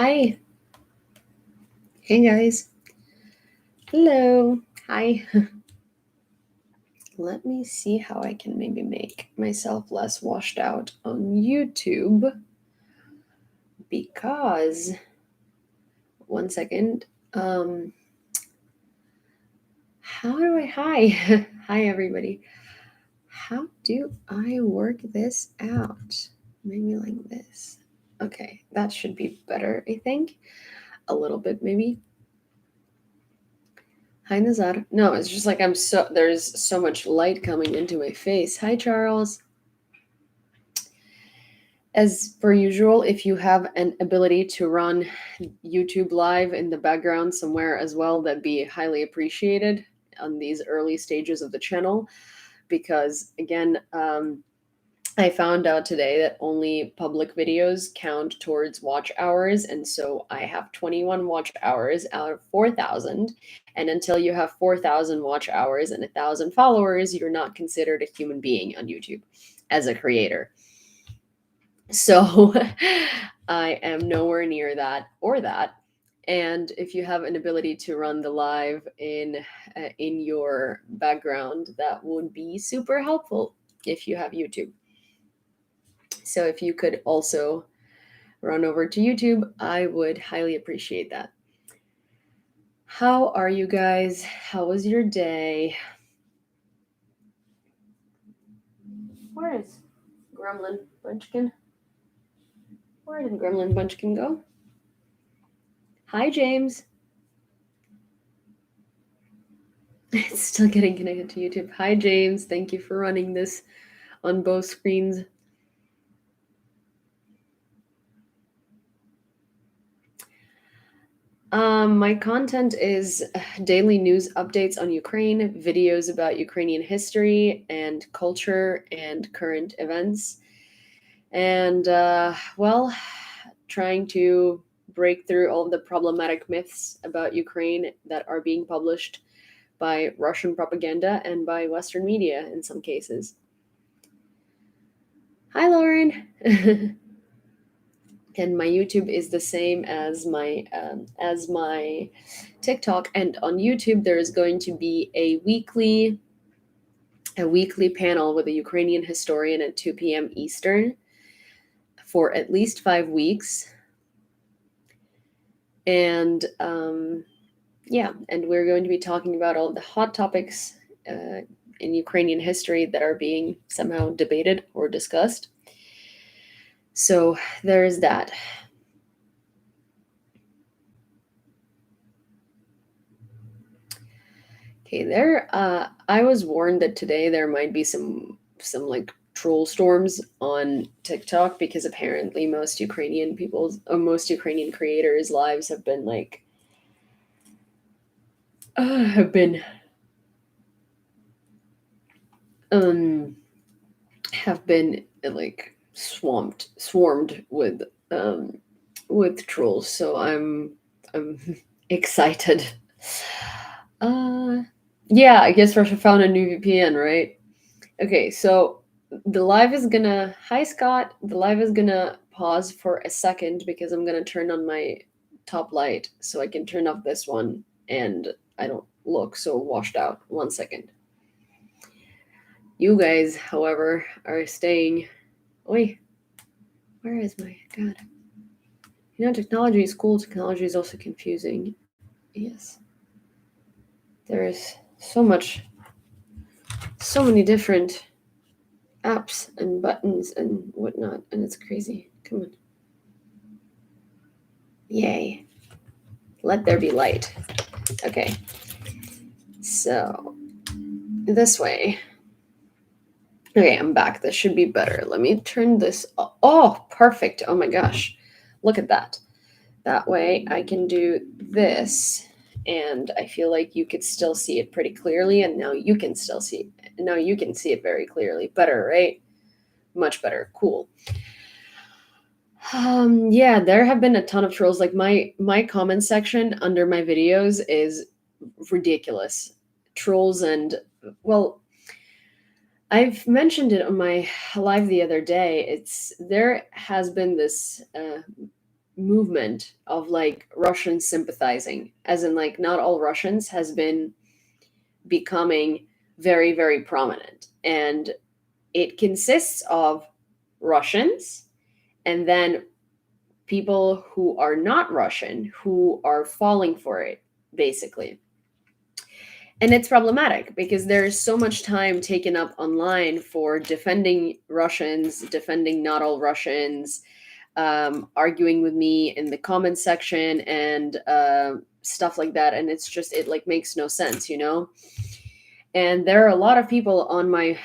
Hi. Hey guys. Hello. Hi. Let me see how I can maybe make myself less washed out on YouTube because one second. Um how do I hi? Hi everybody. How do I work this out? Maybe like this. Okay, that should be better, I think. A little bit maybe. Hi Nazar. No, it's just like there's so much light coming into my face. Hi Charles. As per usual, if you have an ability to run YouTube live in the background somewhere as well, that'd be highly appreciated on these early stages of the channel. Because again, I found out today that only public videos count towards watch hours. And so I have 21 watch hours out of 4,000. And until you have 4,000 watch hours and 1,000 followers, you're not considered a human being on YouTube as a creator. So I am nowhere near that or that. And if you have an ability to run the live in your background, that would be super helpful if you have YouTube. So if you could also run over to YouTube, I would highly appreciate that. How are you guys? How was your day? Where is Gremlin Bunchkin? Where did Gremlin Bunchkin go? Hi, James. It's still getting connected to YouTube. Hi, James. Thank you for running this on both screens. My content is daily news updates on Ukraine, videos about Ukrainian history and culture and current events, and trying to break through all of the problematic myths about Ukraine that are being published by Russian propaganda and by Western media in some cases. Hi, Lauren. And my YouTube is the same as my TikTok. And on YouTube, there is going to be a weekly panel with a Ukrainian historian at 2 p.m. Eastern for at least 5 weeks. And and we're going to be talking about all the hot topics in Ukrainian history that are being somehow debated or discussed. So there is that. Okay, I was warned that today there might be some like troll storms on TikTok because apparently most most Ukrainian creators' lives have been like have been um have been like swarmed with trolls. So I'm excited. Uh yeah, I guess Russia found a new VPN, right? Okay, so the live is gonna. Hi, Scott. The live is gonna pause for a second because I'm gonna turn on my top light so I can turn off this one and I don't look so washed out. 1 second. You guys, however, are staying. Oi, where is my God? You know, technology is cool. Technology is also confusing. Yes, there is so many different apps and buttons and whatnot, and it's crazy. Come on. Yay. Let there be light. Okay. So, this way. Okay, I'm back. This should be better. Let me turn this. Oh, perfect. Oh my gosh. Look at that. That way I can do this. And I feel like you could still see it pretty clearly. And now you can still see it. Now you can see it very clearly. Better, right? Much better. Cool. Yeah, there have been a ton of trolls. Like my comment section under my videos is ridiculous. Trolls and well, I've mentioned it on my live the other day. There has been this movement of like Russian sympathizing, as in like not all Russians, has been becoming very, very prominent. And it consists of Russians and then people who are not Russian who are falling for it, basically. And it's problematic because there's so much time taken up online for defending Russians, defending not all Russians, arguing with me in the comments section and stuff like that. And it's just, it like makes no sense, you know? And there are a lot of people on my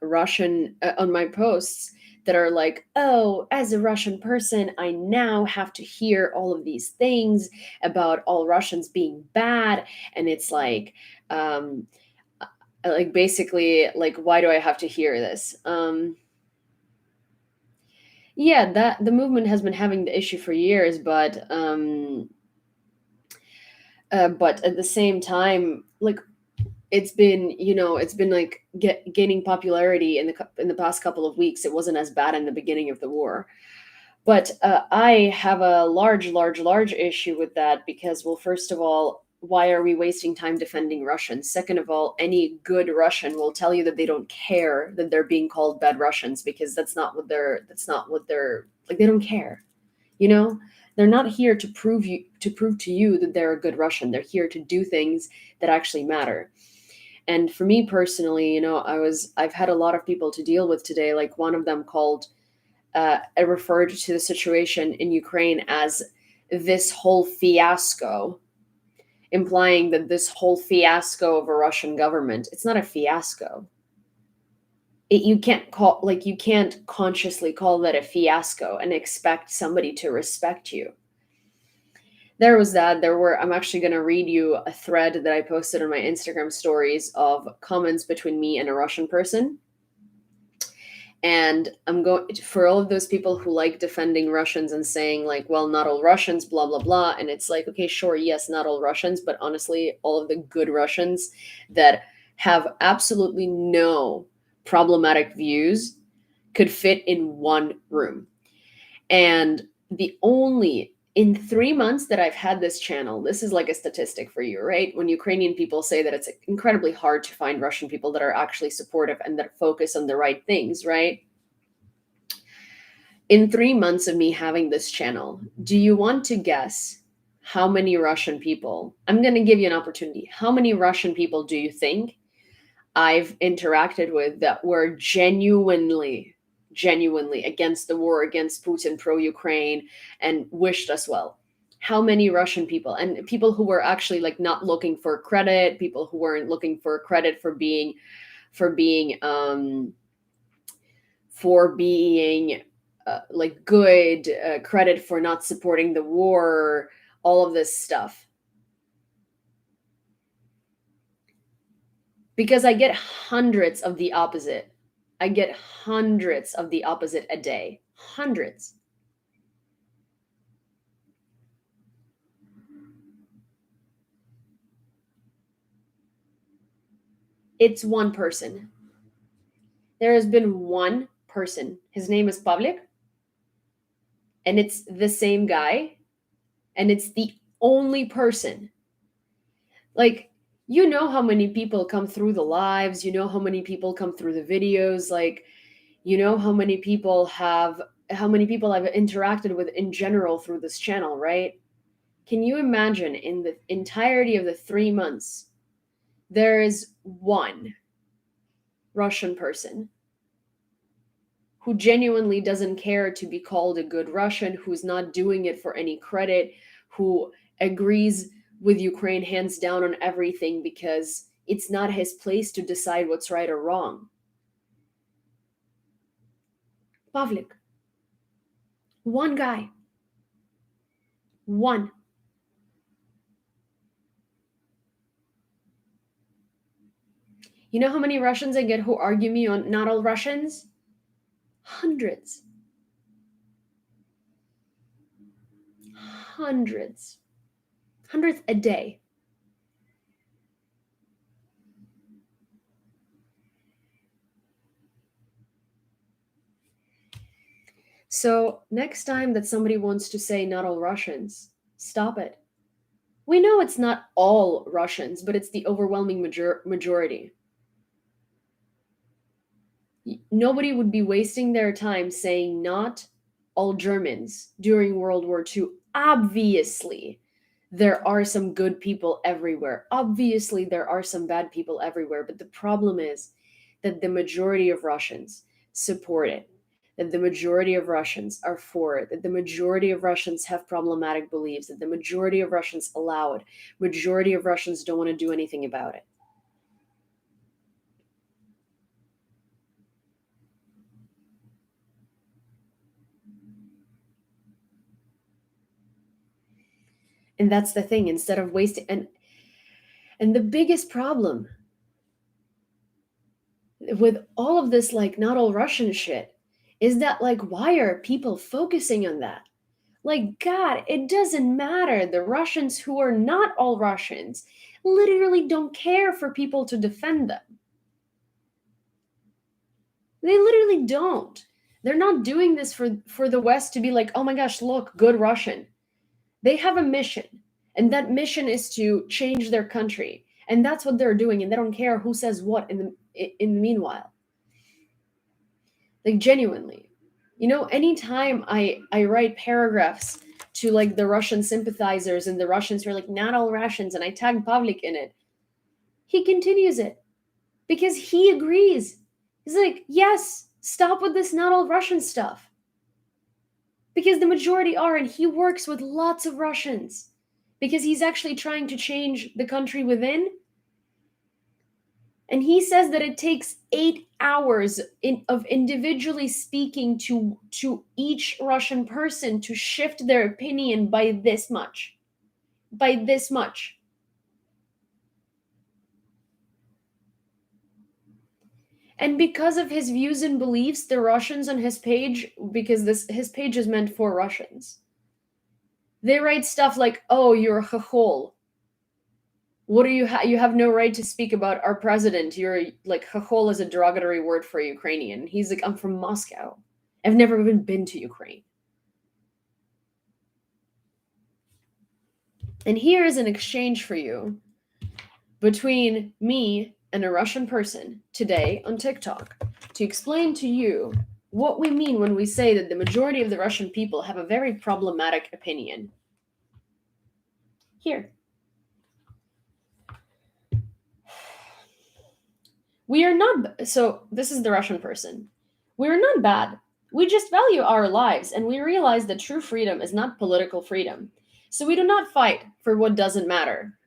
Russian on my posts that are like, "Oh, as a Russian person, I now have to hear all of these things about all Russians being bad," and it's like basically like, why do I have to hear this? Yeah, that the movement has been having the issue for years, but at the same time, like it's been like gaining popularity in the past couple of weeks. It wasn't as bad in the beginning of the war, but I have a large issue with that because, well, first of all, why are we wasting time defending Russians? Second of all, any good Russian will tell you that they don't care that they're being called bad Russians because that's not what they're like. They don't care, you know. They're not here to prove to you that they're a good Russian. They're here to do things that actually matter. And for me personally, I've had a lot of people to deal with today. Like one of them called, I referred to the situation in Ukraine as this whole fiasco, implying that this whole fiasco of a Russian government, it's not a fiasco. You can't consciously call that a fiasco and expect somebody to respect you. There was that. I'm actually going to read you a thread that I posted on my Instagram stories of comments between me and a Russian person. And I'm going for all of those people who like defending Russians and saying, like, well, not all Russians, blah, blah, blah. And it's like, okay, sure, yes, not all Russians, but honestly, all of the good Russians that have absolutely no problematic views could fit in one room. And the only in 3 months that I've had this channel, this is like a statistic for you, right? When Ukrainian people say that it's incredibly hard to find Russian people that are actually supportive and that focus on the right things, right? In 3 months of me having this channel, do you want to guess how many Russian people? I'm going to give you an opportunity. How many Russian people do you think I've interacted with that were genuinely against the war, against Putin, pro Ukraine, and wished us well? How many Russian people, and people who were actually like not looking for credit, people who weren't looking for credit for being for being for being like good, credit for not supporting the war, all of this stuff. Because I get hundreds of the opposite. I get hundreds of the opposite a day. Hundreds. It's one person. There has been one person. His name is Pavlik, and it's the same guy, and it's the only person. Like, you know how many people come through the lives, you know how many people come through the videos, like, you know how many people I've interacted with in general through this channel, right? Can you imagine in the entirety of the 3 months, there is one Russian person who genuinely doesn't care to be called a good Russian, who's not doing it for any credit, who agrees with Ukraine hands down on everything because it's not his place to decide what's right or wrong? Pavlik. One guy. One. You know how many Russians I get who argue me on not all Russians? Hundreds. Hundreds. Hundreds a day. So next time that somebody wants to say not all Russians, stop it. We know it's not all Russians, but it's the overwhelming majority. Nobody would be wasting their time saying not all Germans during World War II. Obviously, there are some good people everywhere. Obviously, there are some bad people everywhere. But the problem is that the majority of Russians support it, that the majority of Russians are for it, that the majority of Russians have problematic beliefs, that the majority of Russians allow it, majority of Russians don't want to do anything about it. And that's the thing, instead of wasting and the biggest problem with all of this, like, not all Russian shit, is that, like, why are people focusing on that? Like, God, it doesn't matter. The Russians who are not all Russians literally don't care for people to defend them. They literally don't. They're not doing this for the West to be like, oh my gosh, look, good Russian. They have a mission, and that mission is to change their country. And that's what they're doing, and they don't care who says what in the meanwhile. Like, genuinely. Anytime I write paragraphs to, like, the Russian sympathizers and the Russians who are like, not all Russians, and I tag Pavlik in it, he continues it because he agrees. He's like, yes, stop with this not all Russian stuff. Because the majority are, and he works with lots of Russians because he's actually trying to change the country within. And he says that it takes 8 hours of individually speaking to each Russian person to shift their opinion by this much. By this much. And because of his views and beliefs, the Russians on his page, because his page is meant for Russians, they write stuff like, "Oh, you're a chachol. What do you you have no right to speak about our president. You're like, chachol is a derogatory word for Ukrainian." He's like, "I'm from Moscow. I've never even been to Ukraine." And here is an exchange for you between me and a Russian person today on TikTok to explain to you what we mean when we say that the majority of the Russian people have a very problematic opinion. Here. We are not, so this is the Russian person. We are not bad. We just value our lives, and we realize that true freedom is not political freedom. So we do not fight for what doesn't matter.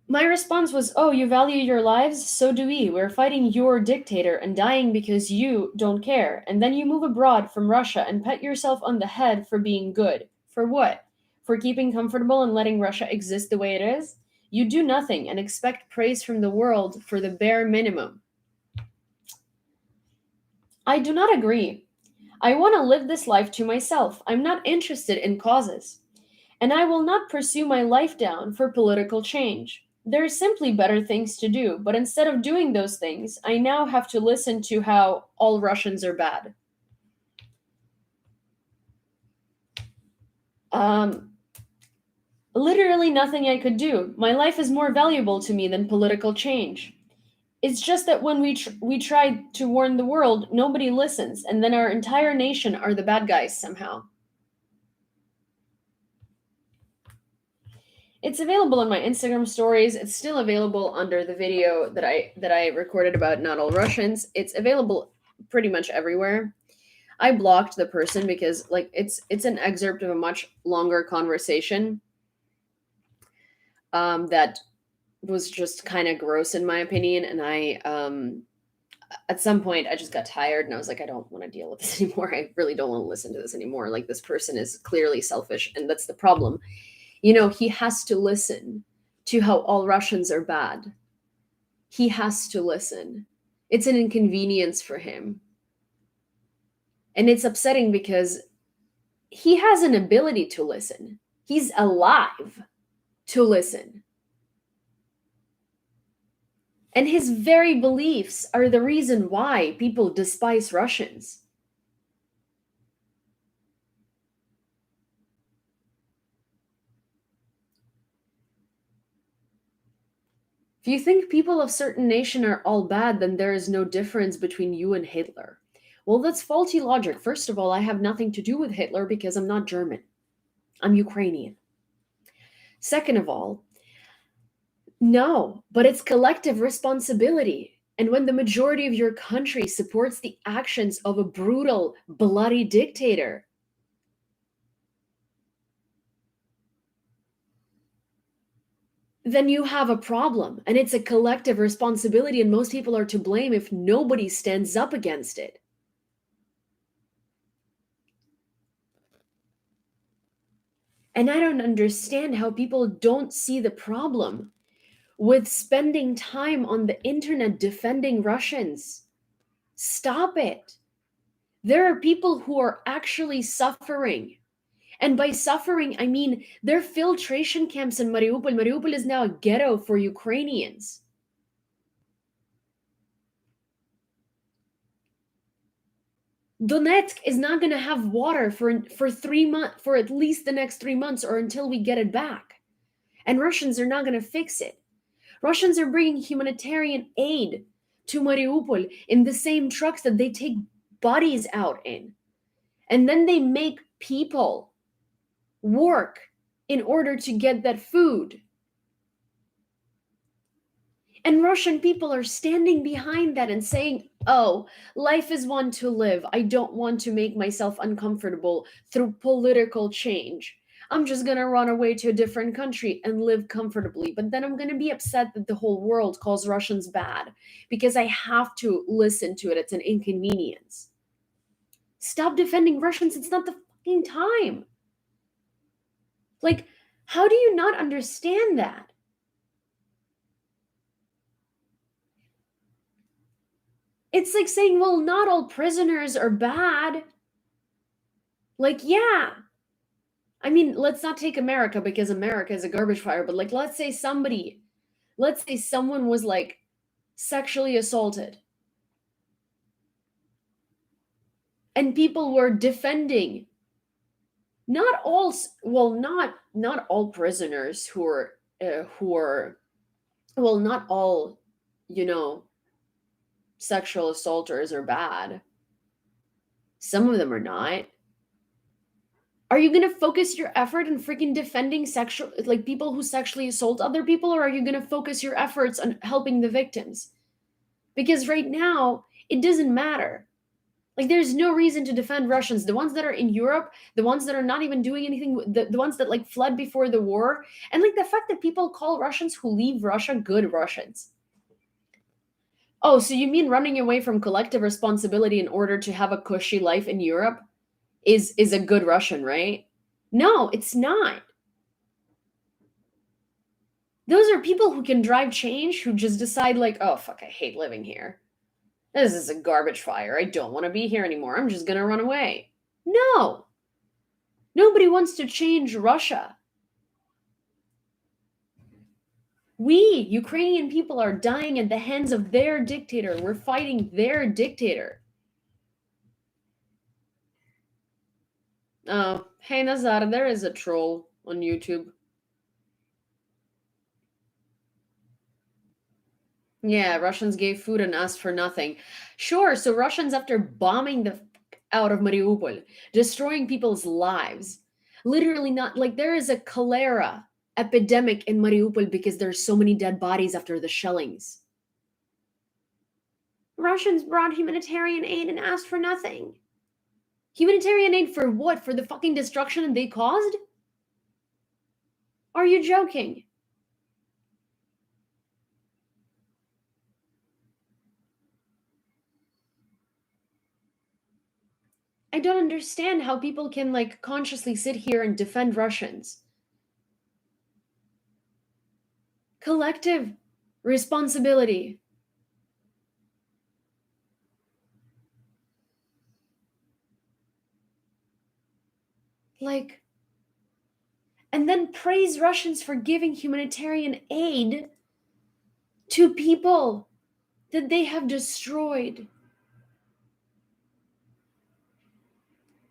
My response was, "Oh, you value your lives? So do we. We're fighting your dictator and dying because you don't care. And then you move abroad from Russia and pat yourself on the head for being good. For what? For keeping comfortable and letting Russia exist the way it is? You do nothing and expect praise from the world for the bare minimum." I do not agree. I want to live this life to myself. I'm not interested in causes. And I will not pursue my life down for political change. There are simply better things to do, but instead of doing those things, I now have to listen to how all Russians are bad. Um, Literally nothing I could do. My life is more valuable to me than political change. It's just that when we try to warn the world, nobody listens, and then our entire nation are the bad guys somehow. It's available on my Instagram stories. It's still available under the video that I recorded about not all Russians. It's available pretty much everywhere. I blocked the person because, like, it's an excerpt of a much longer conversation that was just kind of gross in my opinion, and I at some point I just got tired and I was like, I don't want to deal with this anymore. I really don't want to listen to this anymore. Like, this person is clearly selfish, and that's the problem. He has to listen to how all Russians are bad. He has to listen. It's an inconvenience for him. And it's upsetting because he has an ability to listen. He's alive to listen. And his very beliefs are the reason why people despise Russians. If you think people of certain nation are all bad, then there is no difference between you and Hitler. Well, that's faulty logic. First of all, I have nothing to do with Hitler because I'm not German. I'm Ukrainian. Second of all, no, but it's collective responsibility. And when the majority of your country supports the actions of a brutal, bloody dictator, then you have a problem. And it's a collective responsibility, and most people are to blame if nobody stands up against it. And I don't understand how people don't see the problem with spending time on the internet defending Russians. Stop it. There are people who are actually suffering. And by suffering, I mean there are filtration camps in Mariupol. Mariupol is now a ghetto for Ukrainians. Donetsk is not going to have water for 3 months, for at least the next 3 months, or until we get it back. And Russians are not going to fix it. Russians are bringing humanitarian aid to Mariupol in the same trucks that they take bodies out in. And then they make people work in order to get that food. And Russian people are standing behind that and saying, oh, life is one to live. I don't want to make myself uncomfortable through political change. I'm just going to run away to a different country and live comfortably. But then I'm going to be upset that the whole world calls Russians bad because I have to listen to it. It's an inconvenience. Stop defending Russians. It's not the fucking time. Like, how do you not understand that? It's like saying, well, not all prisoners are bad. Like, yeah. I mean, let's not take America because America is a garbage fire, but like, let's say someone was like sexually assaulted and people were defending not all, well, not all prisoners well, not all, you know, sexual assaulters are bad. Some of them are not. Are you going to focus your effort on freaking defending sexual, like people who sexually assault other people, or are you going to focus your efforts on helping the victims? Because right now, it doesn't matter. Like, there's no reason to defend Russians. The ones that are in Europe, the ones that are not even doing anything, the ones that like fled before the war, and like the fact that people call Russians who leave Russia good Russians. Oh, so you mean running away from collective responsibility in order to have a cushy life in Europe is a good Russian, right? No, it's not. Those are people who can drive change, who just decide like, oh fuck, I hate living here. This is a garbage fire. I don't want to be here anymore. I'm just going to run away. No. Nobody wants to change Russia. We, Ukrainian people, are dying at the hands of their dictator. We're fighting their dictator. Oh, hey Nazar, there is a troll on YouTube. Yeah, Russians gave food and asked for nothing. Sure, so Russians, after bombing the out of Mariupol, destroying people's lives, literally not like there is a cholera epidemic in Mariupol because there's so many dead bodies after the shellings. Russians brought humanitarian aid and asked for nothing. Humanitarian aid for what? For the fucking destruction they caused? Are you joking? I don't understand how people can like consciously sit here and defend Russians. Collective responsibility. Like, and then praise Russians for giving humanitarian aid to people that they have destroyed.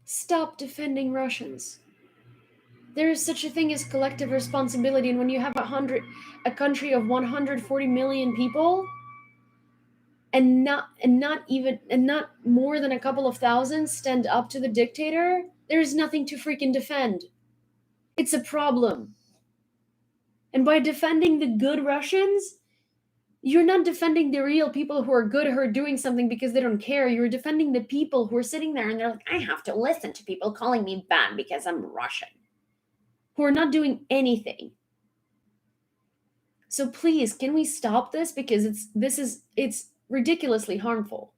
Stop defending Russians. There is such a thing as collective responsibility, and when you have a country of 140 million people, and not more than a couple of thousand stand up to the dictator, there is nothing to freaking defend. It's a problem. And by defending the good Russians, you're not defending the real people who are good, who are doing something because they don't care. You're defending the people who are sitting there and they're like, I have to listen to people calling me bad because I'm Russian, who are not doing anything. So please, can we stop this? Because it's ridiculously harmful.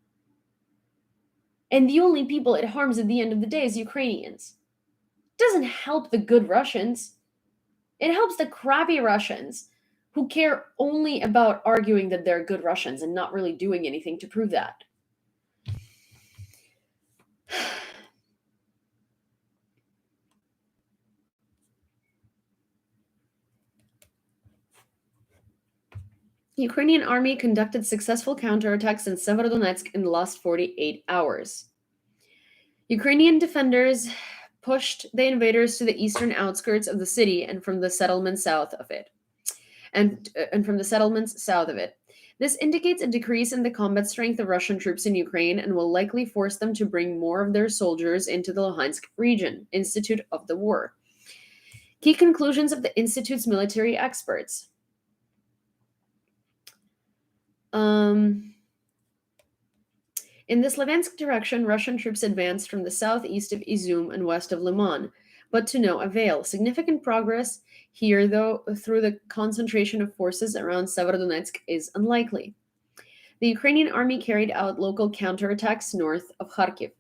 And the only people it harms at the end of the day is Ukrainians. It doesn't help the good Russians. It helps the crappy Russians who care only about arguing that they're good Russians and not really doing anything to prove that. Ukrainian army conducted successful counterattacks in Severodonetsk in the last 48 hours. Ukrainian defenders pushed the invaders to the eastern outskirts of the city and from the settlements south of it. And from the settlements south of it. This indicates a decrease in the combat strength of Russian troops in Ukraine and will likely force them to bring more of their soldiers into the Luhansk region, Institute of the War. Key conclusions of the Institute's military experts. In the Slaviansk direction, Russian troops advanced from the southeast of Izum and west of Liman, but to no avail. Significant progress here, though, through the concentration of forces around Severodonetsk is unlikely. The Ukrainian army carried out local counterattacks north of Kharkiv.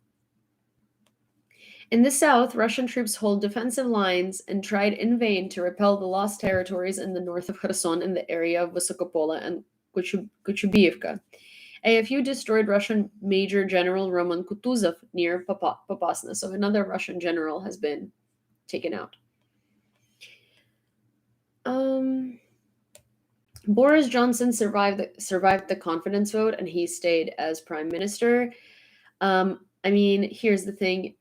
In the south, Russian troops hold defensive lines and tried in vain to repel the lost territories in the north of Kherson in the area of Vysokopole and Kochubiivka. AFU destroyed Russian Major General Roman Kutuzov near Popasna, so another Russian general has been taken out. Boris Johnson survived the confidence vote, and he stayed as prime minister. Here's the thing: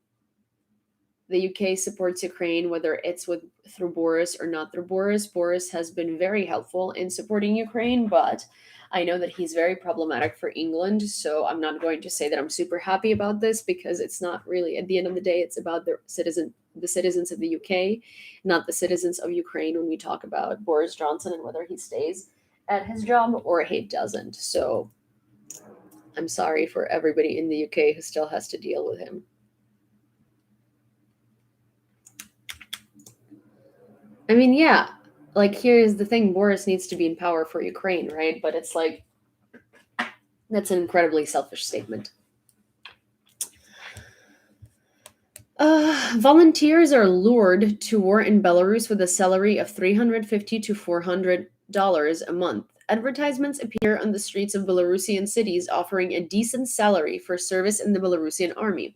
the UK supports Ukraine, whether it's through Boris or not through Boris. Boris has been very helpful in supporting Ukraine, but I know that he's very problematic for England, so I'm not going to say that I'm super happy about this because it's not really, at the end of the day, it's about the citizens of the UK, not the citizens of Ukraine when we talk about Boris Johnson and whether he stays at his job or he doesn't. So I'm sorry for everybody in the UK who still has to deal with him. Yeah, here's the thing: Boris needs to be in power for Ukraine, right? But it's that's an incredibly selfish statement. Volunteers are lured to war in Belarus with a salary of $350 to $400 a month. Advertisements appear on the streets of Belarusian cities offering a decent salary for service in the Belarusian army.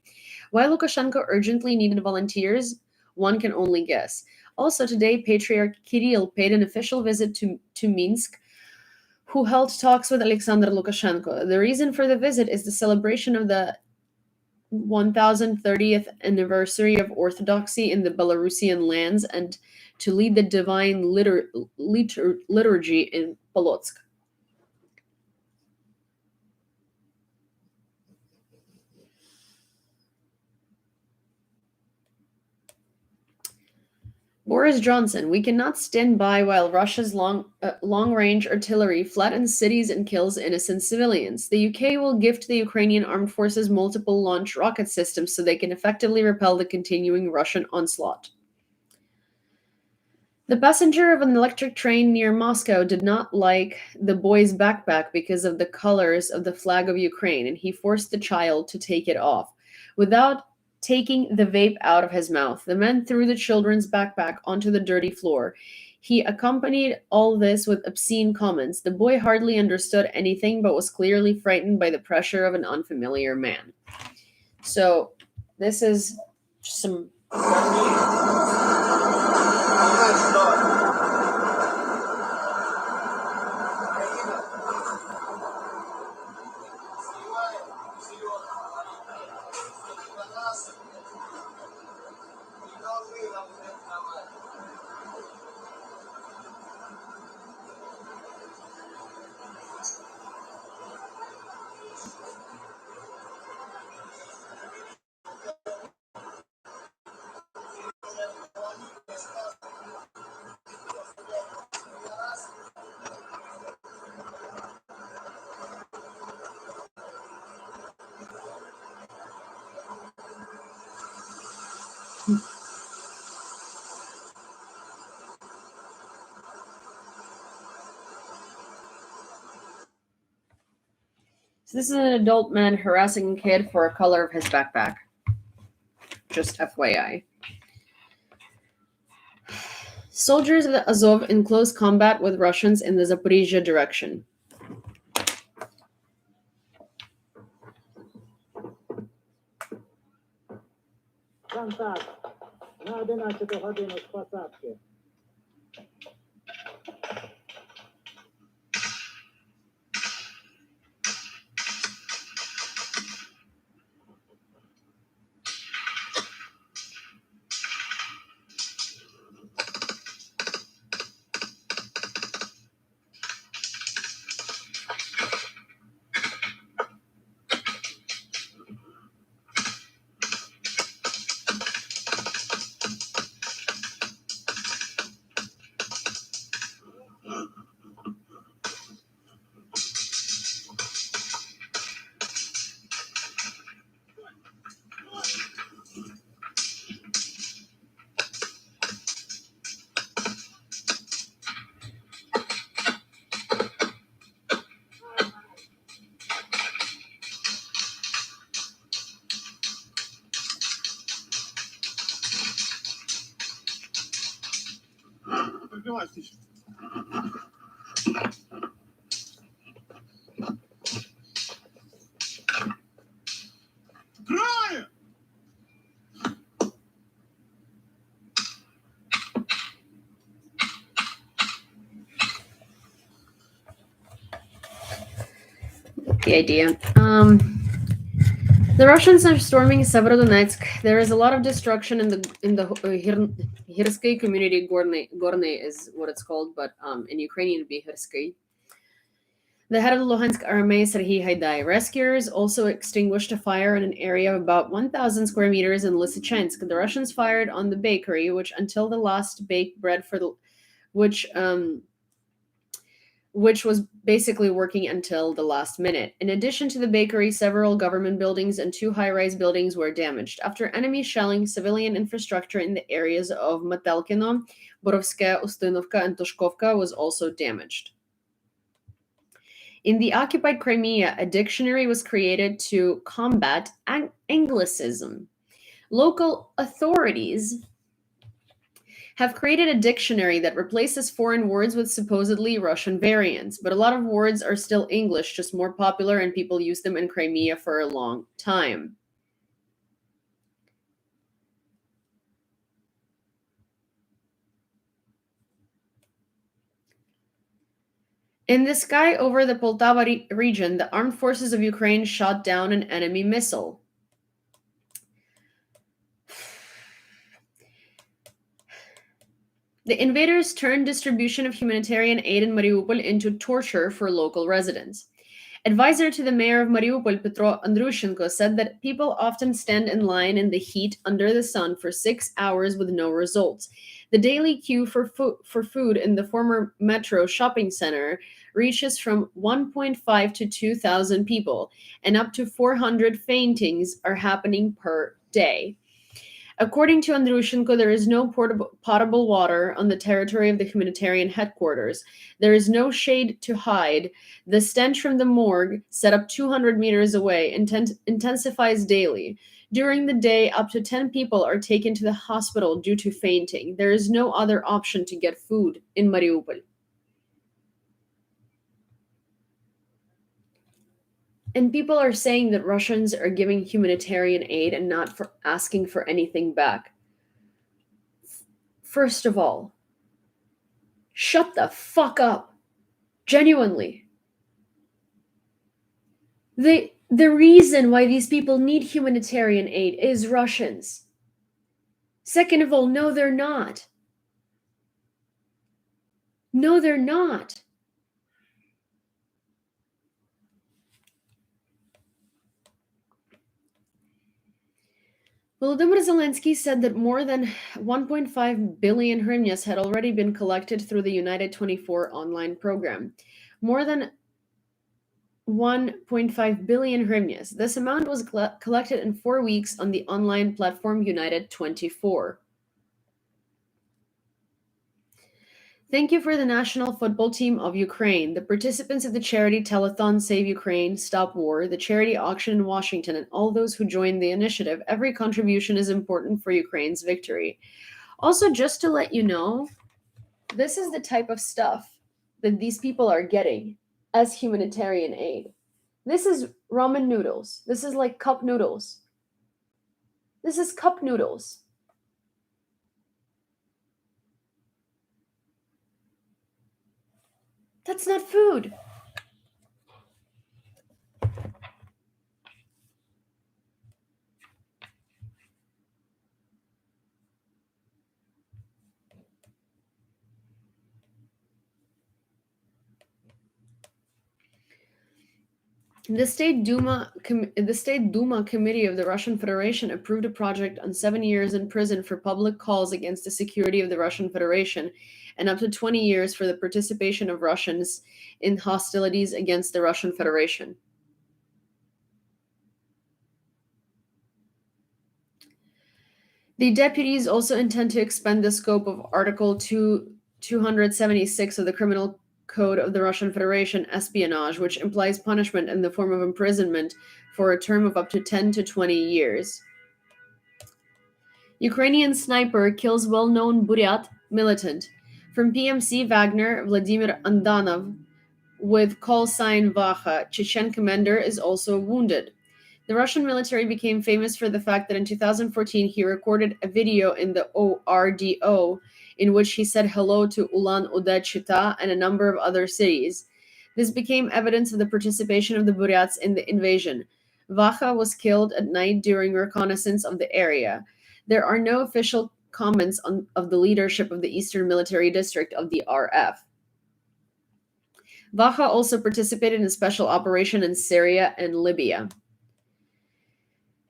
Why Lukashenko urgently needed volunteers, one can only guess. Also today, Patriarch Kirill paid an official visit to Minsk, who held talks with Alexander Lukashenko. The reason for the visit is the celebration of the 1030th anniversary of Orthodoxy in the Belarusian lands and to lead the divine liturgy in Polotsk. Boris Johnson: we cannot stand by while Russia's long-range artillery flattens cities and kills innocent civilians. The UK will gift the Ukrainian armed forces multiple launch rocket systems so they can effectively repel the continuing Russian onslaught. The passenger of an electric train near Moscow did not like the boy's backpack because of the colors of the flag of Ukraine, and he forced the child to take it off. Without taking the vape out of his mouth, the man threw the children's backpack onto the dirty floor. He accompanied all this with obscene comments. The boy hardly understood anything, but was clearly frightened by the pressure of an unfamiliar man. So, this is some... So this is an adult man harassing a kid for a color of his backpack. Just FYI. Soldiers of the Azov in close combat with Russians in the Zaporizhia direction. Контакт на 11 годину з посадки. The idea. The Russians are storming Severodonetsk. There is a lot of destruction in the Hirsky community. Gorny is what it's called, but in Ukrainian it'd be Hirsky. The head of the Luhansk army, Serhiy Haidai. Rescuers also extinguished a fire in an area of about 1,000 square meters in Lysychansk. The Russians fired on the bakery, which until the last baked bread for the which was basically working until the last minute. In addition to the bakery, several government buildings and 2 high-rise buildings were damaged. After enemy shelling, civilian infrastructure in the areas of Matelkino, Borovske, Ustinovka, and Toshkovka was also damaged. In the occupied Crimea, a dictionary was created to combat Anglicism. Local authorities have created a dictionary that replaces foreign words with supposedly Russian variants, but a lot of words are still English, just more popular, and people use them in Crimea for a long time. In the sky over the Poltava region, the armed forces of Ukraine shot down an enemy missile. The invaders turned distribution of humanitarian aid in Mariupol into torture for local residents. Advisor to the mayor of Mariupol, Petro Andrushenko, said that people often stand in line in the heat under the sun for 6 hours with no results. The daily queue for food in the former Metro shopping center reaches from 1.5 to 2,000 people, and up to 400 faintings are happening per day. According to Andrushenko, there is no potable water on the territory of the humanitarian headquarters. There is no shade to hide. The stench from the morgue, set up 200 meters away, intensifies daily. During the day, up to 10 people are taken to the hospital due to fainting. There is no other option to get food in Mariupol. And people are saying that Russians are giving humanitarian aid and not for asking for anything back. First of all, shut the fuck up. Genuinely. The reason why these people need humanitarian aid is Russians. Second of all, no, they're not. No, they're not. Volodymyr Zelensky said that more than 1.5 billion hryvnias had already been collected through the United 24 online program. More than 1.5 billion hryvnias. This amount was collected in 4 weeks on the online platform United 24. Thank you for the national football team of Ukraine, the participants of the charity telethon Save Ukraine, Stop War, the charity auction in Washington, and all those who joined the initiative. Every contribution is important for Ukraine's victory. Also, just to let you know, this is the type of stuff that these people are getting as humanitarian aid. This is ramen noodles. This is like cup noodles. This is cup noodles. That's not food. The State Duma Committee of the Russian Federation approved a project on 7 years in prison for public calls against the security of the Russian Federation and up to 20 years for the participation of Russians in hostilities against the Russian Federation. The deputies also intend to expand the scope of Article 276 of the Criminal Code of the Russian Federation, espionage, which implies punishment in the form of imprisonment for a term of up to 10 to 20 years. Ukrainian sniper kills well-known Buryat militant. From PMC Wagner, Vladimir Andanov, with call sign Vacha, Chechen commander, is also wounded. The Russian military became famous for the fact that in 2014 he recorded a video in the ORDO in which he said hello to Ulan-Ude, Chita, and a number of other cities. This became evidence of the participation of the Buryats in the invasion. Vacha was killed at night during reconnaissance of the area. There are no official comments of the leadership of the Eastern Military District of the RF. Vacha also participated in a special operation in Syria and Libya.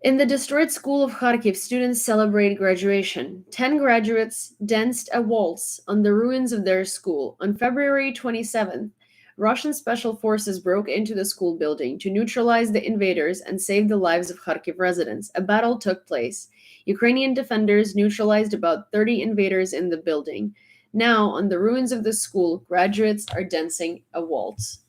In the destroyed school of Kharkiv, students celebrate graduation. 10 graduates danced a waltz on the ruins of their school. On February 27th, Russian special forces broke into the school building to neutralize the invaders and save the lives of Kharkiv residents. A battle took place. Ukrainian defenders neutralized about 30 invaders in the building. Now, on the ruins of the school, graduates are dancing a waltz.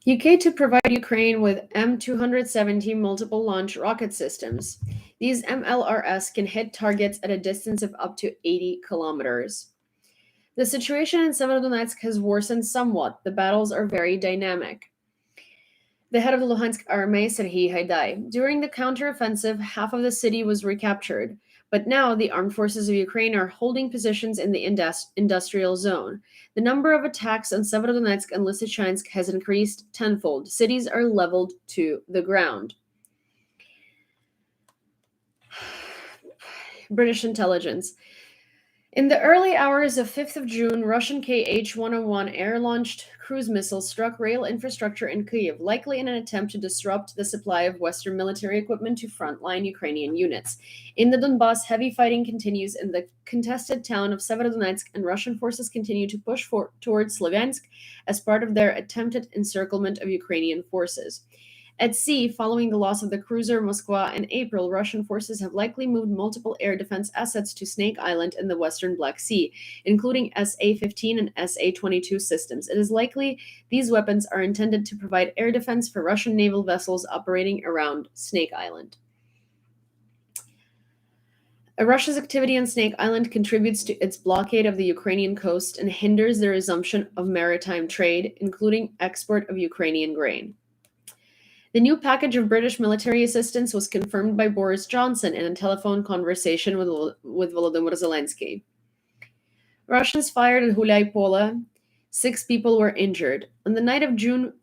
UK to provide Ukraine with M270 multiple launch rocket systems. These MLRS can hit targets at a distance of up to 80 kilometers. The situation in Severodonetsk has worsened somewhat. The battles are very dynamic. The head of the Luhansk army, Serhiy Haidai. During the counteroffensive, half of the city was recaptured, but now the armed forces of Ukraine are holding positions in the industrial zone. The number of attacks on Severodonetsk and Lysychansk has increased tenfold. Cities are leveled to the ground. British intelligence. In the early hours of 5th of June, Russian Kh-101 air-launched cruise missiles struck rail infrastructure in Kyiv, likely in an attempt to disrupt the supply of Western military equipment to frontline Ukrainian units. In the Donbass, heavy fighting continues in the contested town of Severodonetsk, and Russian forces continue to push towards Slavyansk as part of their attempted encirclement of Ukrainian forces. At sea, following the loss of the cruiser Moskva in April, Russian forces have likely moved multiple air defense assets to Snake Island in the western Black Sea, including SA-15 and SA-22 systems. It is likely these weapons are intended to provide air defense for Russian naval vessels operating around Snake Island. Russia's activity on Snake Island contributes to its blockade of the Ukrainian coast and hinders the resumption of maritime trade, including export of Ukrainian grain. The new package of British military assistance was confirmed by Boris Johnson in a telephone conversation with Volodymyr Zelensky. Russians fired at Hulai Pole. 6 people were injured. On the night of June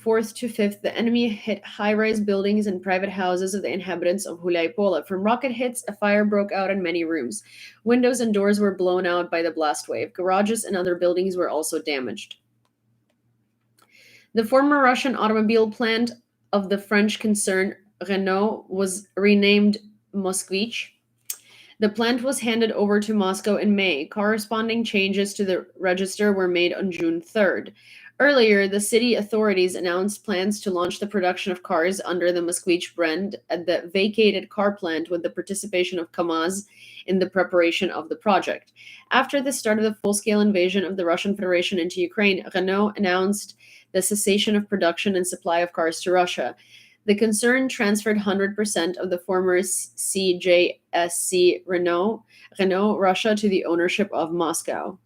4th to 5th, the enemy hit high-rise buildings and private houses of the inhabitants of Hulai Pole. From rocket hits, a fire broke out in many rooms. Windows and doors were blown out by the blast wave. Garages and other buildings were also damaged. The former Russian automobile plant of the French concern Renault was renamed Moskvich. The plant was handed over to Moscow in May. Corresponding changes to the register were made on June 3rd. Earlier, the city authorities announced plans to launch the production of cars under the Moskvich brand at the vacated car plant with the participation of KAMAZ in the preparation of the project. After the start of the full-scale invasion of the Russian Federation into Ukraine, Renault announced the cessation of production and supply of cars to Russia. The concern transferred 100% of the former CJSC Renault Russia to the ownership of Moscow.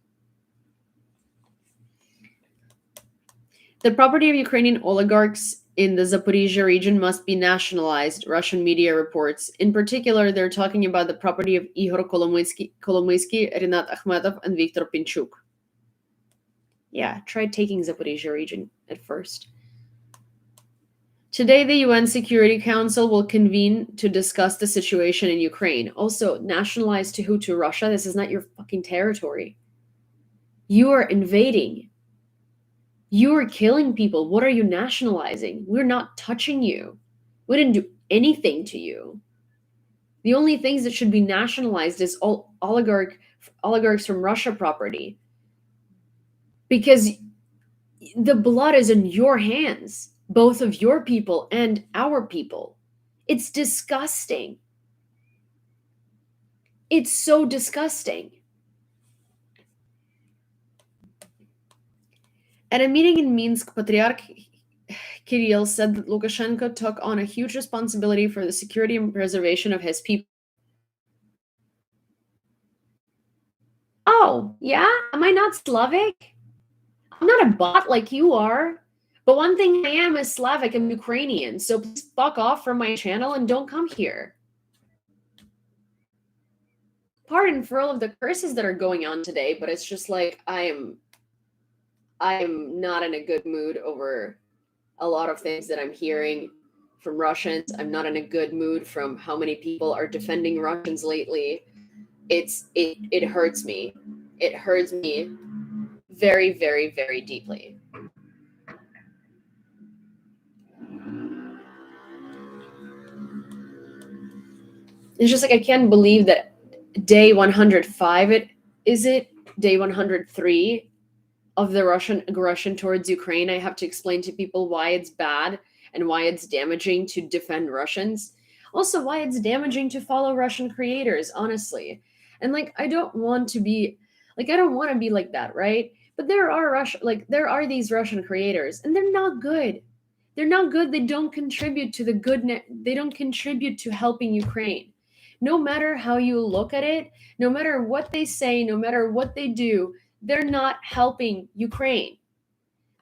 The property of Ukrainian oligarchs in the Zaporizhzhia region must be nationalized, Russian media reports. In particular, they're talking about the property of Ihor Kolomoisky, Rinat Akhmetov, and Viktor Pinchuk. Yeah, try taking Zaporizhzhia region at first. Today, the UN Security Council will convene to discuss the situation in Ukraine. Also, nationalize to who? To Russia? This is not your fucking territory. You are invading. You are killing people. What are you nationalizing? We're not touching you. We didn't do anything to you. The only things that should be nationalized is all oligarchs from Russia property. Because the blood is in your hands, both of your people and our people. It's disgusting. It's so disgusting. At a meeting in Minsk, Patriarch Kirill said that Lukashenko took on a huge responsibility for the security and preservation of his people. Oh, yeah? Am I not Slavic? I'm not a bot like you are. But one thing I am is Slavic and Ukrainian, so please fuck off from my channel and don't come here. Pardon for all of the curses that are going on today, but it's just like I am not in a good mood over a lot of things that I'm hearing from Russians. I'm not in a good mood from how many people are defending Russians lately. It hurts me. It hurts me very, very, very deeply. It's just like I can't believe that day 105 day 103 of the Russian aggression towards Ukraine. I have to explain to people why it's bad and why it's damaging to defend Russians. Also, why it's damaging to follow Russian creators, honestly. And like I don't want to be like that, right? But there are these Russian creators and they're not good. They're not good. They don't contribute to they don't contribute to helping Ukraine. No matter how you look at it, no matter what they say, no matter what they do, they're not helping Ukraine.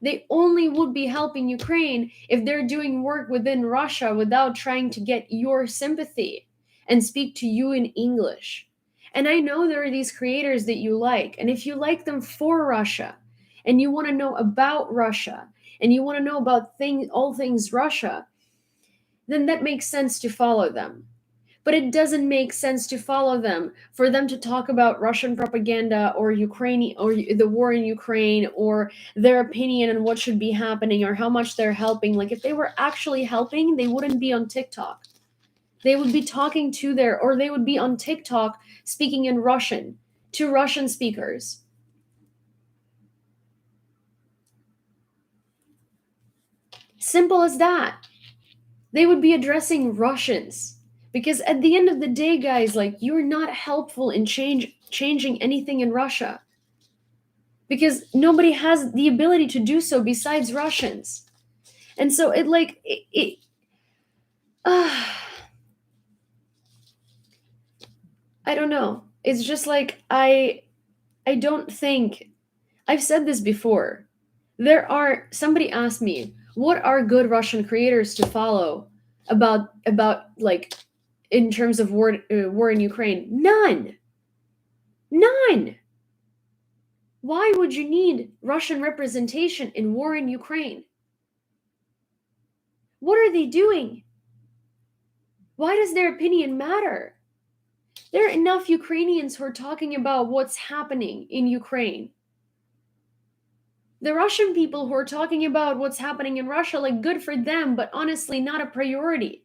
They only would be helping Ukraine if they're doing work within Russia without trying to get your sympathy and speak to you in English. And I know there are these creators that you like. And if you like them for Russia and you want to know about Russia and you want to know about all things Russia, then that makes sense to follow them. But it doesn't make sense to follow them for them to talk about Russian propaganda or Ukraine or the war in Ukraine or their opinion on what should be happening or how much they're helping. Like if they were actually helping, they wouldn't be on TikTok. They would be talking to or they would be on TikTok speaking in Russian to Russian speakers. Simple as that. They would be addressing Russians. Because at the end of the day, guys, like, you're not helpful in changing anything in Russia. Because nobody has the ability to do so besides Russians. And so I don't know. It's just like I don't think I've said this before. Somebody asked me, what are good Russian creators to follow about like in terms of war in Ukraine? None. None. Why would you need Russian representation in war in Ukraine? What are they doing? Why does their opinion matter? There are enough Ukrainians who are talking about what's happening in Ukraine. The Russian people who are talking about what's happening in Russia, like, good for them, but honestly, not a priority.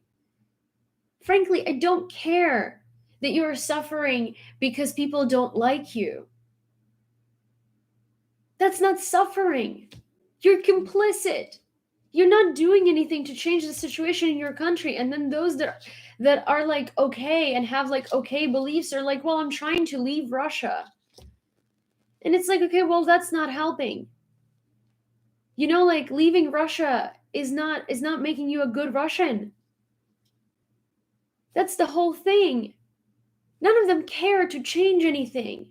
Frankly, I don't care that you're suffering because people don't like you. That's not suffering. You're complicit. You're not doing anything to change the situation in your country. And then those that are like okay and have like okay beliefs are like, well, I'm trying to leave Russia. And it's like, okay, well, that's not helping. You know, like, leaving Russia is not making you a good Russian. That's the whole thing. None of them care to change anything.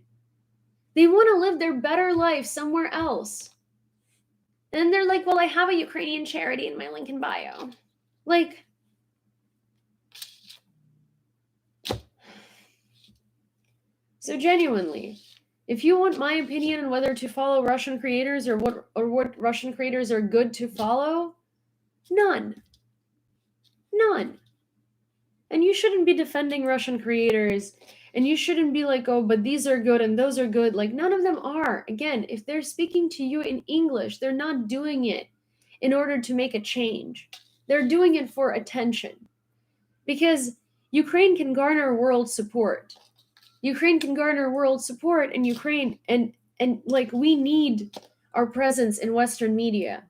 They want to live their better life somewhere else. And they're like, well, I have a Ukrainian charity in my link in bio. Like, so genuinely, if you want my opinion on whether to follow Russian creators or what Russian creators are good to follow, none. None. And you shouldn't be defending Russian creators, and you shouldn't be like, oh, but these are good and those are good. Like, none of them are. Again, if they're speaking to you in English, they're not doing it in order to make a change. They're doing it for attention. Because Ukraine can garner world support. Ukraine can garner world support in Ukraine, and like, we need our presence in Western media.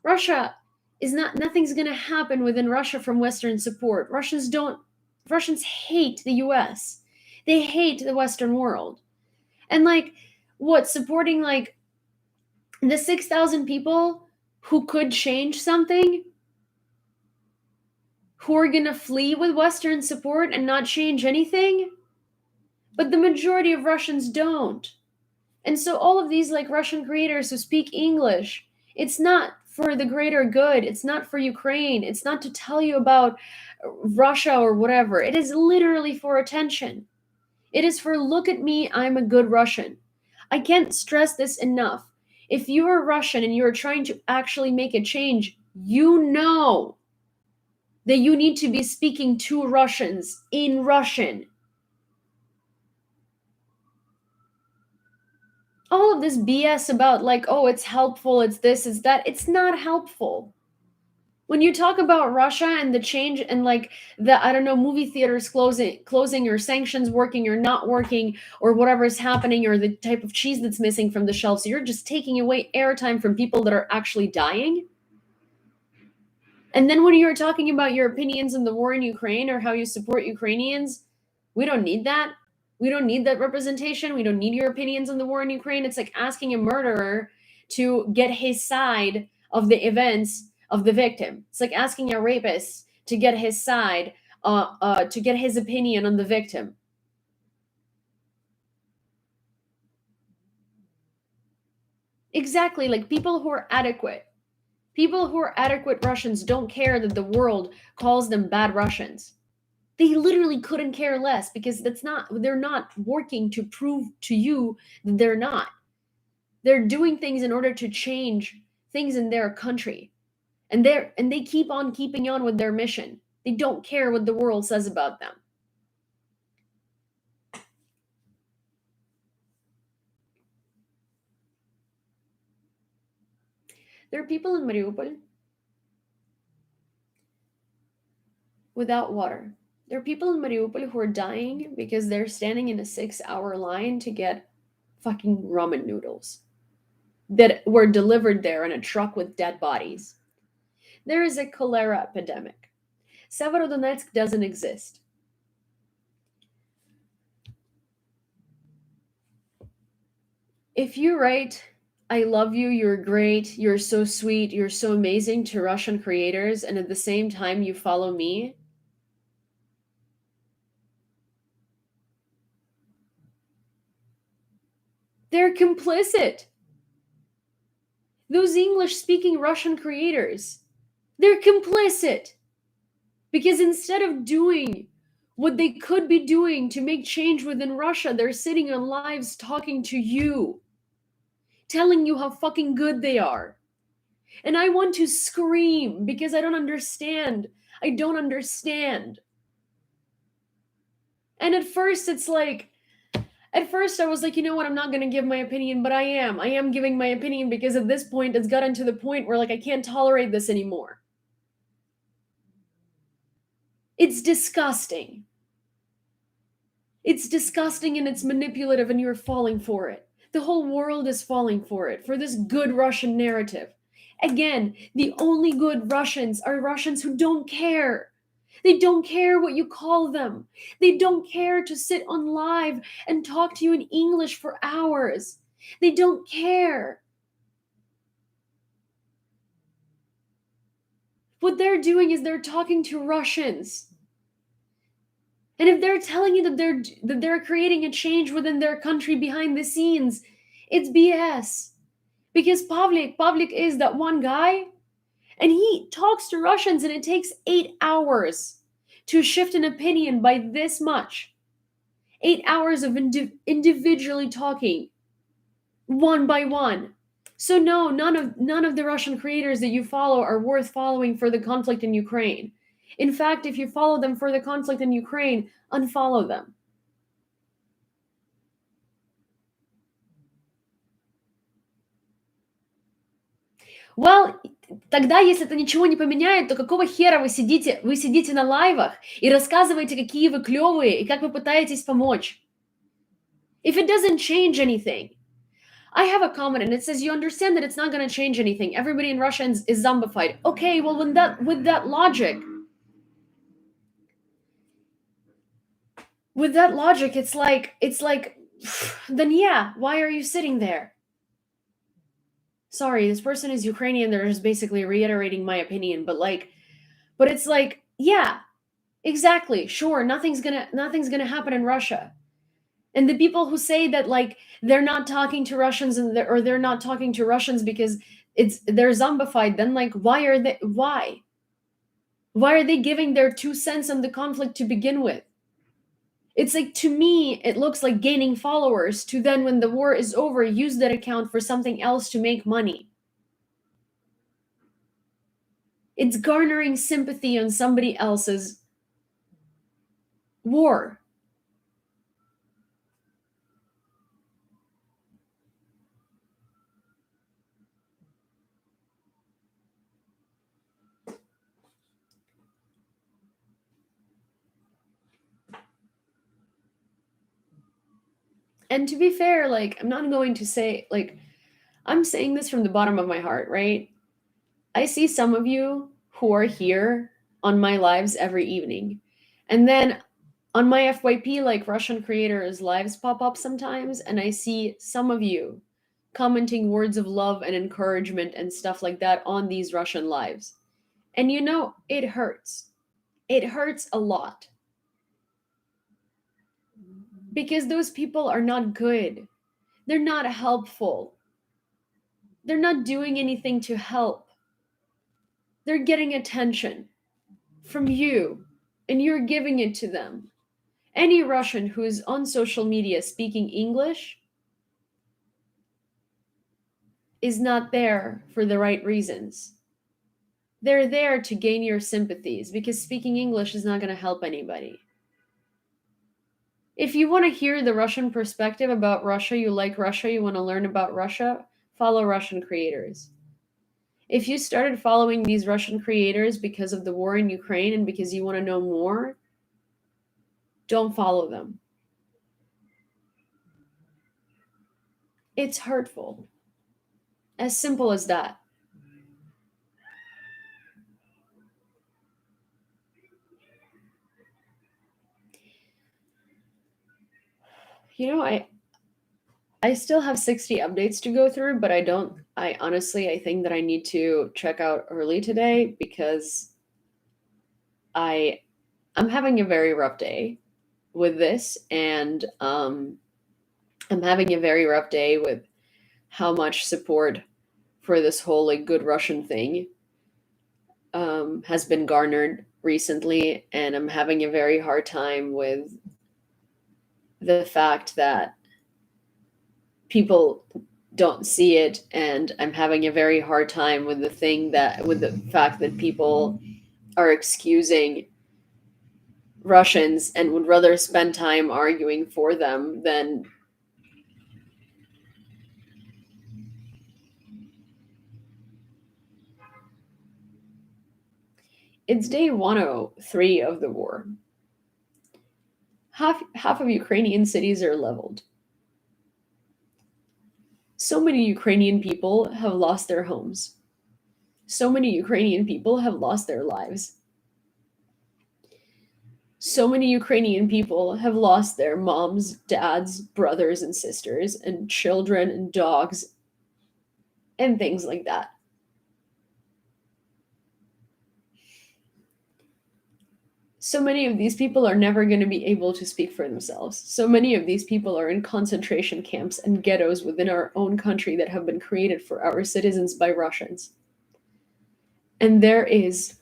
Russia is nothing's going to happen within Russia from Western support. Russians hate the US. They hate the Western world. And like, what, supporting like the 6,000 people who could change something, who are going to flee with Western support and not change anything? But the majority of Russians don't. And so all of these like Russian creators who speak English, it's not for the greater good. It's not for Ukraine. It's not to tell you about Russia or whatever. It is literally for attention. It is for, look at me, I'm a good Russian. I can't stress this enough. If you are Russian and you're trying to actually make a change, you know that you need to be speaking to Russians in Russian. All of this BS about like, oh, it's helpful, it's this, it's that, it's not helpful. When you talk about Russia and the change and like the, I don't know, movie theaters closing or sanctions working or not working or whatever is happening or the type of cheese that's missing from the shelves, so you're just taking away airtime from people that are actually dying. And then when you're talking about your opinions on the war in Ukraine or how you support Ukrainians, we don't need that. We don't need that representation. We don't need your opinions on the war in Ukraine. It's like asking a murderer to get his side of the events of the victim. It's like asking a rapist to get his side, to get his opinion on the victim. Exactly, like people who are adequate. People who are adequate Russians don't care that the world calls them bad Russians. They literally couldn't care less because they're not working to prove to you that they're not. They're doing things in order to change things in their country. And they keep on keeping on with their mission. They don't care what the world says about them. There are people in Mariupol without water. There are people in Mariupol who are dying because they're standing in a 6-hour line to get fucking ramen noodles that were delivered there in a truck with dead bodies. There is a cholera epidemic. Severodonetsk doesn't exist. If you write, I love you, you're great, you're so sweet, you're so amazing to Russian creators, and at the same time you follow me, they're complicit. Those English speaking Russian creators, they're complicit. Because instead of doing what they could be doing to make change within Russia, they're sitting on lives talking to you, telling you how fucking good they are. And I want to scream because I don't understand. I don't understand. And at first, at first I was like, you know what, I'm not going to give my opinion, but I am. I am giving my opinion because at this point, it's gotten to the point where, like, I can't tolerate this anymore. It's disgusting. It's disgusting and it's manipulative, and you're falling for it. The whole world is falling for it, for this good Russian narrative. Again, the only good Russians are Russians who don't care. They don't care what you call them. They don't care to sit on live and talk to you in English for hours. They don't care. What they're doing is they're talking to Russians. And if they're telling you that they're creating a change within their country behind the scenes, it's BS. Because Pavlik is that one guy, and he talks to Russians, and it takes 8 hours to shift an opinion by this much. 8 hours of individually talking, one by one. So no, none of the Russian creators that you follow are worth following for the conflict in Ukraine. In fact, if you follow them for the conflict in Ukraine, unfollow them. Well, тогда, если это ничего не поменяет, то какого хера вы сидите на лайвах и рассказываете, какие вы клевые и как вы пытаетесь помочь? If it doesn't change anything. I have a comment and it says, you understand that it's not going to change anything. Everybody in Russia is zombified. Okay, well, with that logic, it's like, then yeah, why are you sitting there? Sorry, this person is Ukrainian. They're just basically reiterating my opinion, but it's like, yeah, exactly. Sure, nothing's gonna happen in Russia. And the people who say that, like, they're not talking to Russians or they're not talking to Russians because they're zombified, then, like, why are they giving their 2 cents on the conflict to begin with? It's like, to me, it looks like gaining followers to then, when the war is over, use that account for something else to make money. It's garnering sympathy on somebody else's war. And to be fair, like, I'm not going to say, like, I'm saying this from the bottom of my heart, right? I see some of you who are here on my lives every evening. And then on my FYP, like, Russian creators' lives pop up sometimes, and I see some of you commenting words of love and encouragement and stuff like that on these Russian lives. And you know, it hurts. It hurts a lot. Because those people are not good. They're not helpful. They're not doing anything to help. They're getting attention from you, and you're giving it to them. Any Russian who is on social media speaking English is not there for the right reasons. They're there to gain your sympathies, because speaking English is not going to help anybody. If you want to hear the Russian perspective about Russia, you like Russia, you want to learn about Russia, follow Russian creators. If you started following these Russian creators because of the war in Ukraine and because you want to know more, don't follow them. It's hurtful. As simple as that. You know, I still have 60 updates to go through, but I honestly I think that I need to check out early today because I I'm having a very rough day with this, and I'm having a very rough day with how much support for this whole like good Russian thing has been garnered recently, and I'm having a very hard time with the fact that people don't see it, and I'm having a very hard time with the fact that people are excusing Russians and would rather spend time arguing for them than it's day 103 of the war. Half of Ukrainian cities are leveled. So many Ukrainian people have lost their homes. So many Ukrainian people have lost their lives. So many Ukrainian people have lost their moms, dads, brothers, and sisters, and children, and dogs, and things like that. So many of these people are never going to be able to speak for themselves. So many of these people are in concentration camps and ghettos within our own country that have been created for our citizens by Russians. And there is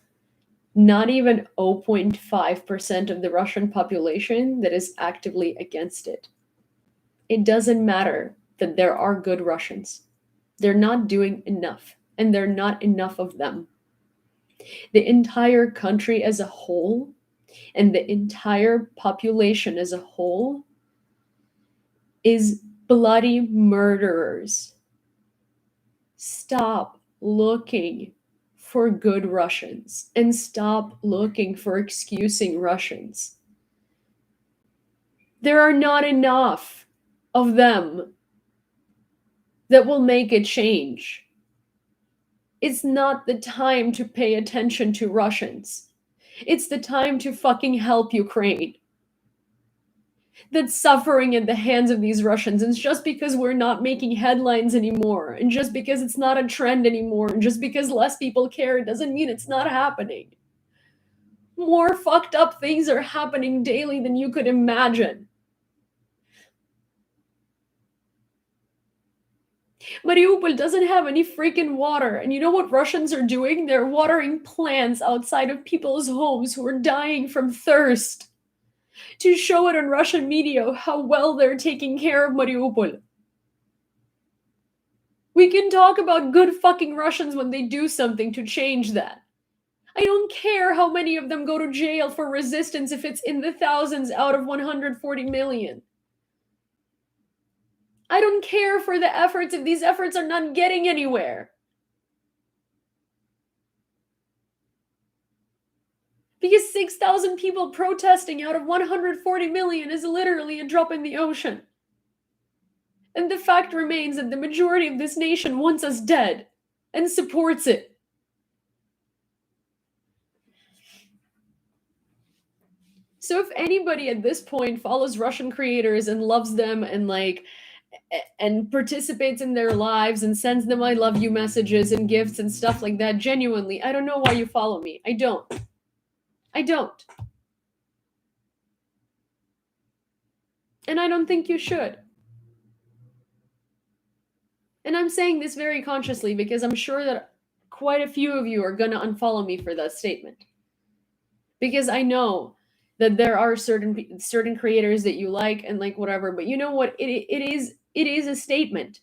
not even 0.5% of the Russian population that is actively against it. It doesn't matter that there are good Russians. They're not doing enough, and there are not enough of them. The entire country as a whole and the entire population as a whole is bloody murderers. Stop looking for good Russians and stop looking for excusing Russians. There are not enough of them that will make a change. It's not the time to pay attention to Russians. It's the time to fucking help Ukraine that's suffering at the hands of these Russians. And just because we're not making headlines anymore, and just because it's not a trend anymore, and just because less people care, it doesn't mean it's not happening. More fucked up things are happening daily than you could imagine. Mariupol doesn't have any freaking water. And you know what Russians are doing? They're watering plants outside of people's homes who are dying from thirst to show it on Russian media how well they're taking care of Mariupol. We can talk about good fucking Russians when they do something to change that. I don't care how many of them go to jail for resistance if it's in the thousands out of 140 million. I don't care for the efforts if these efforts are not getting anywhere. Because 6,000 people protesting out of 140 million is literally a drop in the ocean. And the fact remains that the majority of this nation wants us dead and supports it. So if anybody at this point follows Russian creators and loves them and participates in their lives and sends them I love you messages and gifts and stuff like that, genuinely, I don't know why you follow me. I don't. And I don't think you should. And I'm saying this very consciously because I'm sure that quite a few of you are going to unfollow me for that statement. Because I know that there are certain creators that you like and like whatever, but you know what? It is a statement.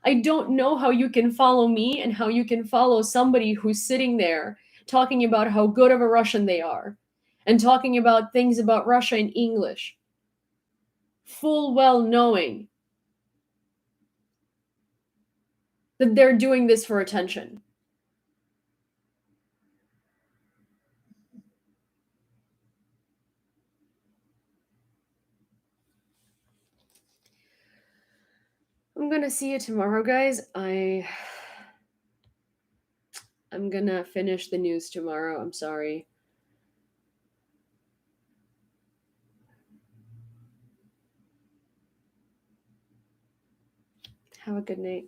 I don't know how you can follow me and how you can follow somebody who's sitting there talking about how good of a Russian they are and talking about things about Russia in English, full well knowing that they're doing this for attention. I'm gonna see you tomorrow, guys. I'm gonna finish the news tomorrow. I'm sorry. Have a good night.